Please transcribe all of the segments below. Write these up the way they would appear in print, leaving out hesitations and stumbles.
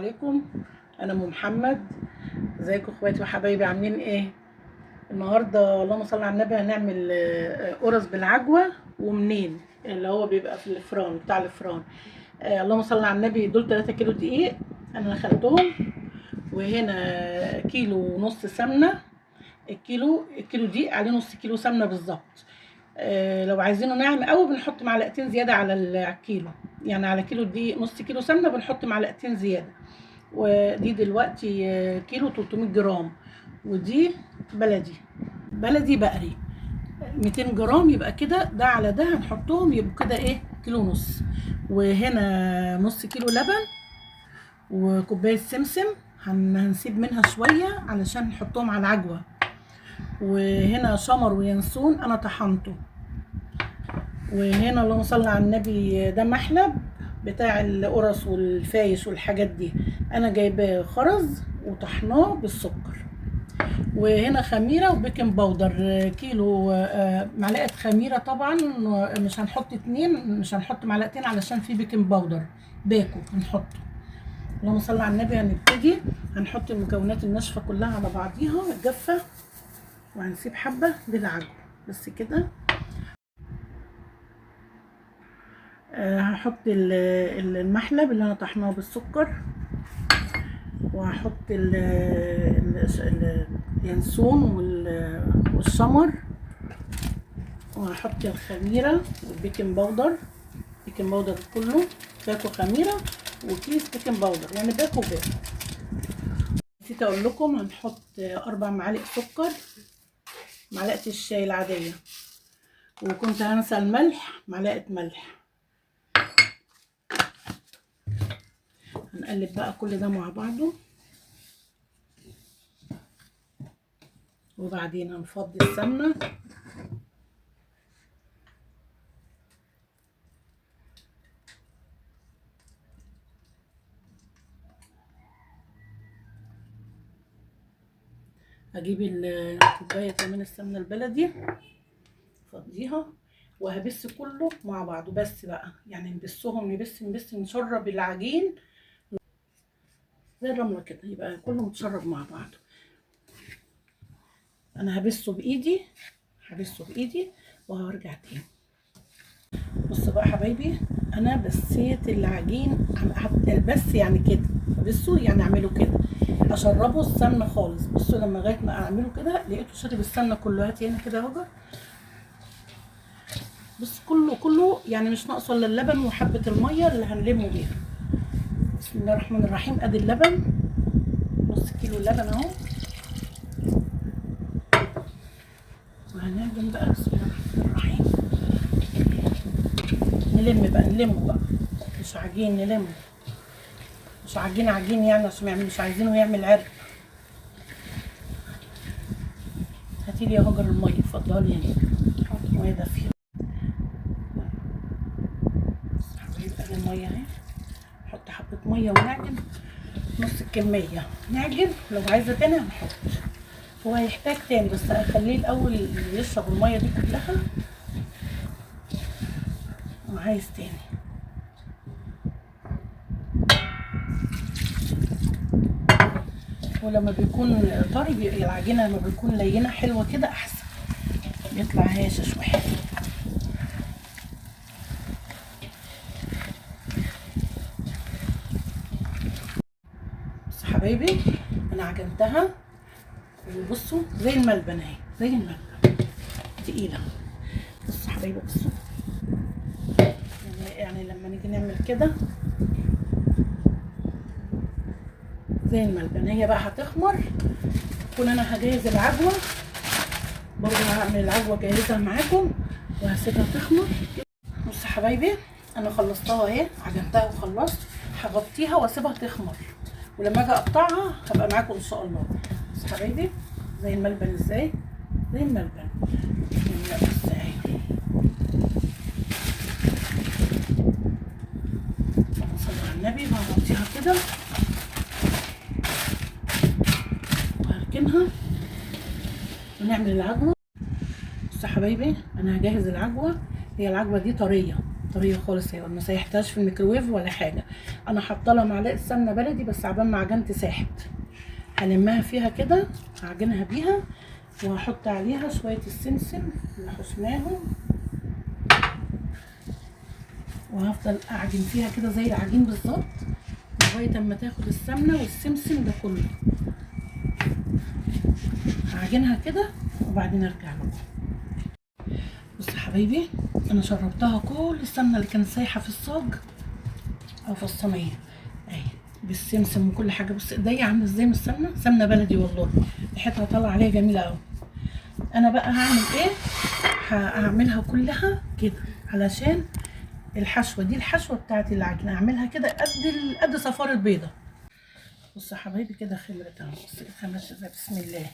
عليكم. انا ام محمد. ازيكم اخواتي وحبايبي، عاملين ايه؟ النهارده اللهم صل على النبي هنعمل قرص بالعجوه ومنين اللي هو بيبقى في الفران بتاع الفران. اللهم صل على النبي. دول 3 كيلو دقيق انا خدتهم، وهنا كيلو ونص سمنه. الكيلو دقيق عليه نص كيلو سمنه بالظبط. لو عايزينه ناعم قوي بنحط معلقتين زياده على الكيلو، يعني على كيلو دقيق نص كيلو سمنه بنحط معلقتين زياده. ودي دلوقتي كيلو 300 جرام، ودي بلدي بقري 200 جرام. يبقى كده ده على ده هنحطهم يبقوا كده ايه، كيلو ونص. وهنا نص كيلو لبن وكوبايه سمسم، هنسيب منها شويه علشان نحطهم على العجوه. وهنا شمر وينسون انا طحنته. وهنا اللهم صل على النبي ده محلب بتاع القرص والفايش والحاجات دي، انا جايباه خرز وطحناه بالسكر. وهنا خميره وبيكنج باودر كيلو، معلقه خميره طبعا، مش هنحط 2، مش هنحط معلقتين علشان في بيكنج باودر باكو هنحطه. اللهم صل على النبي. هنبتدي هنحط المكونات الناشفه كلها على بعضيها الجافه، وهنسيب حبه للعجوه بس كده. هحط المحلب اللي انا طحناه بالسكر، وهحط اليانسون والشمر، وهحط الخميره والبيكنج باودر. بيكنج باودر كله باكو خميره وكيس بيكنج باودر، يعني باكو. نسيت اقول لكم هنحط 4 معالق سكر، معلقه الشاي العاديه، وكنت هنسى الملح، معلقه ملح. هنقلب بقى كل ده مع بعضه، وبعدين هنفضي السمنه. هجيب الكوبايه كمان السمنه البلدي افضيها، وهبس كله مع بعضه. بس بقى يعني نبس نشرب العجين زي الرمله كده، يبقى كله متشرب مع بعضه. انا هبسه بايدي وهرجع تاني. بصوا بقى حبايبي، انا بسيت العجين. بس يعني كده بصوا، يعني اعمله كده اشربه السمنه خالص. بصوا لما لغايه ما اعمله كده لقيته شرب السمنه كله. هاتي هنا كده اهو، بص كله يعني مش ناقصه الا اللبن وحبه الميه اللي هنلمه بيها. بسم الله الرحمن الرحيم. ادي اللبن، نص كيلو اللبن اهو. وهنعجن بقى. بسم الله الرحمن الرحيم. نلمه بقى، مش عجين، نلمه، مش عجين يعني، عشان مش عايزينه يعمل عرق. هاتيلي يا هاجر الميه، اتفضلي هنا، حطي ميه دافيه. بص يا حبايبي ادي الميه اهي. نحط حبه ميه ونعجن نص الكميه. نعجن، لو عايزه تاني هنحط. هو هيحتاج تاني بس هخليه الاول يشرب الميه دي كلها، وعايز تاني. ولما بيكون طري العجينه لما بيكون لينه حلوه كده احسن، بيطلع هاشش وحلو. بصوا حبايبي انا عجنتها، وبصوا زي الملبن اهي، زي الملبن تقيله. بصوا حبايبي، بصوا يعني لما نيجي نعمل كده زي الملبن. هي بقى هتخمر. كون انا هجهز العجوه برضه، هعمل العجوه جاهزه معاكم وهسيبها تخمر. بصوا حبايبي انا خلصتها اهي، عجنتها وخلصت. هغطيها واسيبها تخمر، ولما اجي اقطعها هبقى معاكم ان شاء الله. بصوا حبايبي زي الملبن ازاي، زي الملبن. بص اهي، صلوا على النبي. وهغطيها كده وهركنها ونعمل العجوه. بصوا حبايبي انا هجهز العجوه. هي العجوه دي طريه، طريه خالص اهي، ما سيحتهاش في الميكروويف ولا حاجه. انا حاطه لها معلقه سمنه بلدي بس عبال ما عجنت ساحت. هلمها فيها كده، هعجنها بيها، وهحط عليها شويه السمسم اللي حشناهم، وهفضل اعجن فيها كده زي العجين بالظبط لغايه اما تاخد السمنه والسمسم ده كله. هعجنها كده وبعدين ارجع لكم. بصوا يا حبايبي، انا شربتها كل السمنه اللي كانت سايحه في الصاج او في الصينيه اهي بالسمسم وكل حاجه. بص ايديا عامله ازاي من السمنه، سمنه بلدي والله، ريحتها طالعه عليها جميله قوي. انا بقى هعمل ايه، هعملها كلها كده علشان الحشوه دي، الحشوه بتاعت العجينه هعملها كده قد صفاره بيضه. بصوا يا حبايبي كده خمرت اهو، بصوا كده خمرت ازاي، بسم الله،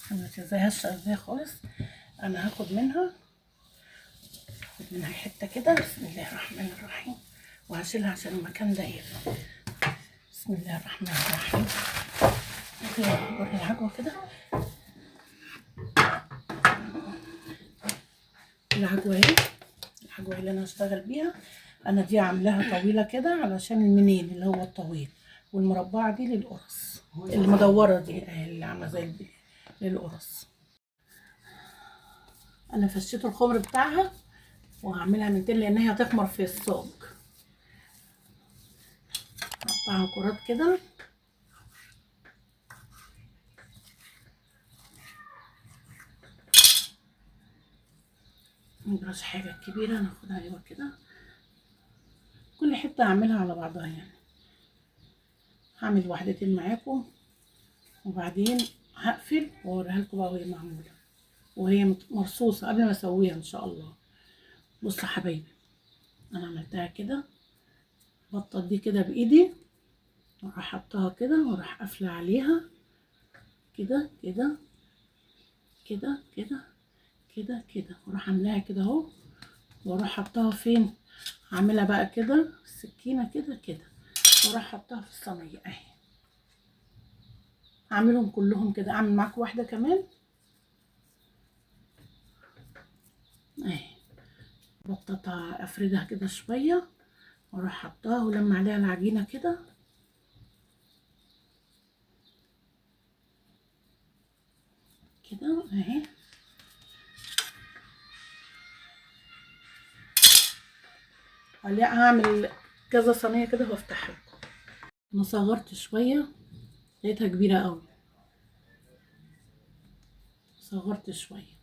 خمرت ازاي، هشه ازاي خالص. انا هاخد منها حته كده، بسم الله الرحمن الرحيم، وهشيلها عشان المكان ضيق. بسم الله الرحمن الرحيم. وري العجوه كده، العجوه اهي، العجوه اللي انا هشتغل بيها. انا دي عاملاها طويله كده علشان المنين اللي هو الطويل، والمربعه دي للقرص، المدوره دي اللي عامله زي للقرص. انا فشيت الخمر بتاعها وهعملها من تاني لان هي هتخمر في الصاج. اقطعها كرات كده، مجراش حاجه كبيره، ناخدها ايوه كده، كل حته هعملها على بعضها يعني. هعمل واحدتين معاكم وبعدين هقفل واوريها لكم بقى وهي معموله وهي مرصوصه قبل ما اسويها ان شاء الله. بصوا يا حبايبي، انا عملتها كده، بطط دي كده بايدي، واروح حطها كده واروح قافله عليها كده كده كده كده كده كده، واروح عاملاها كده اهو، واروح حطها فين، هعملها بقى كده السكينه كده كده، واروح حطها في الصينيه اهي. اعملهم كلهم كده، اعمل معاكم واحده كمان اهي. بططها افردها كده شويه واروح حطها ولما عليها العجينه كده كده اهي. هعمل كذا صينيه كده وافتحها لكم. انا صغرت شويه لقيتها كبيره قوي، صغرت شويه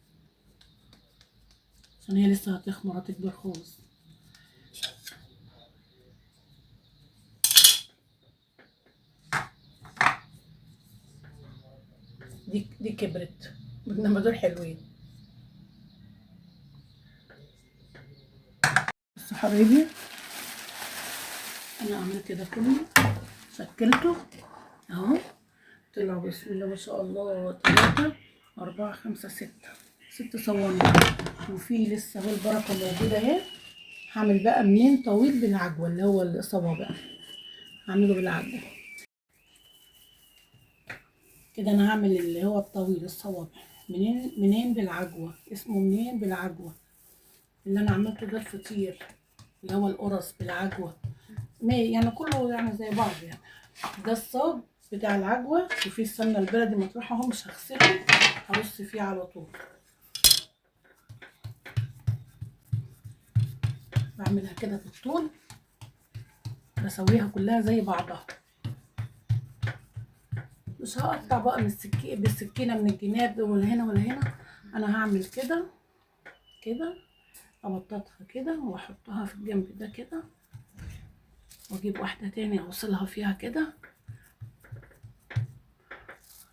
عشان هي لسه هتخمر، هتكبر خالص. دي كبرت، انما دول حلوين. بصوا حبايبي، انا عملت كده كله، شكلته اهو، طلع بسم الله ما شاء الله 3 4 5 6 صواني، وفي لسه اهو البركه موجوده اهي. هعمل بقى منين طويل بالعجوه اللي هو الصوابع، هعمله بالعجوه كده. انا هعمل اللي هو الطويل الصوابع منين بالعجوه، اسمه منين بالعجوه. اللي انا عملته ده الفطير اللي هو القرص بالعجوه، يعني كله يعني زي بعض يعني. ده الصاج بتاع العجوه، وفيه السمنه البلدي مطروحه اهو، مش هغسله، هرص فيه على طول. بعملها كده بالطول، بسويها كلها زي بعضها، مش هقطع بقى من بالسكينه من الجناب ولا هنا ولا هنا. انا هعمل كده كده، ابططها كده واحطها في الجنب ده كده، واجيب واحده تاني اوصلها فيها كده،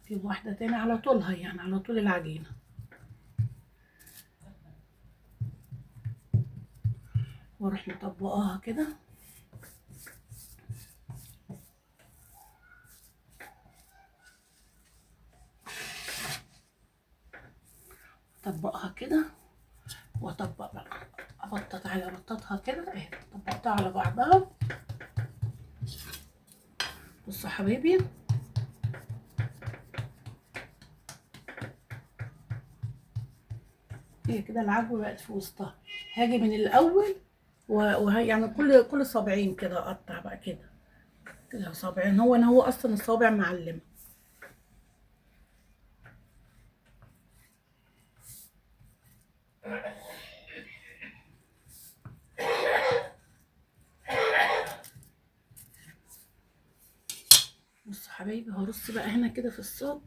اجيب واحده تاني على طولها يعني على طول العجينه، واروح مطبقاها كده اطبقها كده واطبق بقى، ابططها كده اهي، طبقتها على بعضها. بصوا حبايبي، هي كده العجوه بقت في وسطها. هاجي من الاول وهي يعني كل صابعين كده اقطع بقى كده كده صابعين. هو اصلا الصوابع معلمه. بصوا حبايبي، هرص بقى هنا كده في الصاج.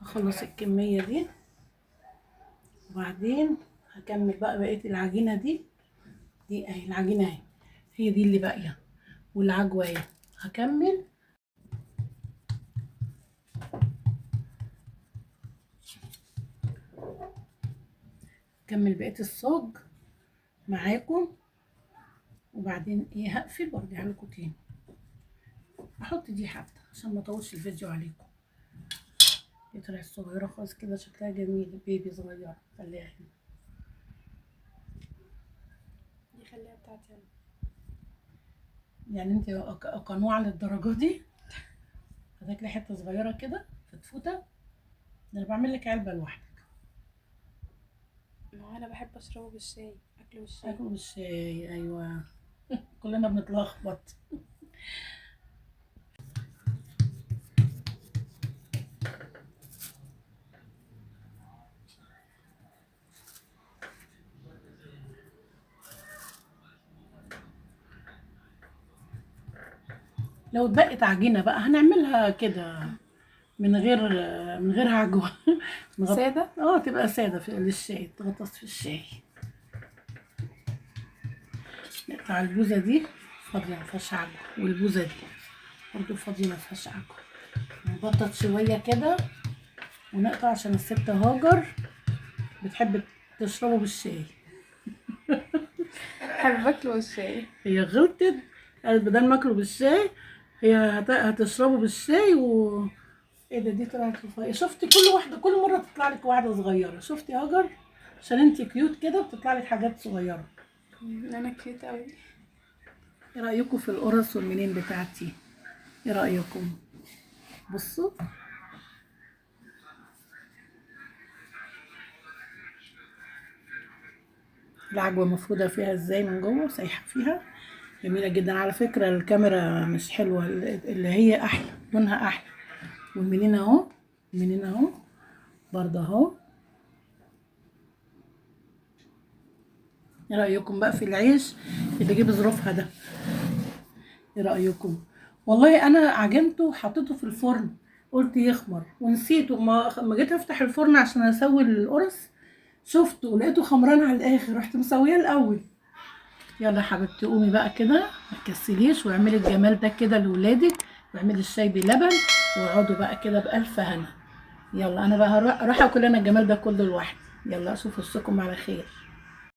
هخلص الكميه دي وبعدين هكمل بقى بقيه العجينه دي اهي العجينه اهي، هي دي اللي باقيه والعجوايه. هكمل بقيه الصاج معاكم وبعدين ايه هقفل وارجع لكم تاني. احط دي حتى عشان ما اطولش الفيديو عليكم. دي طلعت صغيره خالص كده، شكلها جميل، بيبي صغيره. خليها هنا، دي خليها بتاعتي انا. يعني انت قنوعه للدرجه دي؟ هتاكلي حته صغيره كده فتفوته؟ ده انا بعمل لك علبه لوحدك. ما هو انا بحب اشربه بالشاي، اكله بالشاي. اكل بالشاي، ايوه. كلنا بنتلخبط. لو اتبقت عجينه بقى هنعملها كده من غير عجوه. سادة؟ تبقى ساده للشاي، تغطس في الشاي. نقطع البوزه دي فاضيه مفيهاش عجوه، والبوزه دي برضه فاضيه مفيهاش عجوه. نبطط شويه كده ونقطع عشان الست هاجر بتحب تشربه بالشاي. بحب اكله بالشاي. هي غلطت، قالت بدل ما اكله بالشاي هي هتشربه بالشاي. ايه ده، دي طلعت رفيعة. شفتي كل واحده كل مره تطلع لك واحده صغيره. شفتي يا هاجر؟ عشان انت كيوت كده بتطلع لك حاجات صغيره. انا كيوت قوي. ايه رايكم في القرص والمنين بتاعتي؟ ايه رايكم؟ بصوا العجوه مفروده فيها ازاي من جوه، سايحه فيها، جميله جدا. على فكره الكاميرا مش حلوه، اللي هي احلى، لونها احلى. والمنين اهو، المنين اهو برضه اهو. ايه رايكم بقى في العيش اللي جه بظروفها ده؟ ايه رايكم؟ والله انا عجنته وحطيته في الفرن، قلت يخمر ونسيته. ما جيت افتح الفرن عشان اسوي القرص شفته ولقيته خمران على الاخر، رحت مسويه الاول. يلا يا حبيبتي قومي بقى كده، ما تكسليش واعملي الجمال ده كده لاولادك، واعملي الشاي بلبن واقعدوا بقى كده بالف هنا. يلا انا بقى هروح اكل انا الجمال ده كله لوحدي. يلا اشوف وشكم على خير.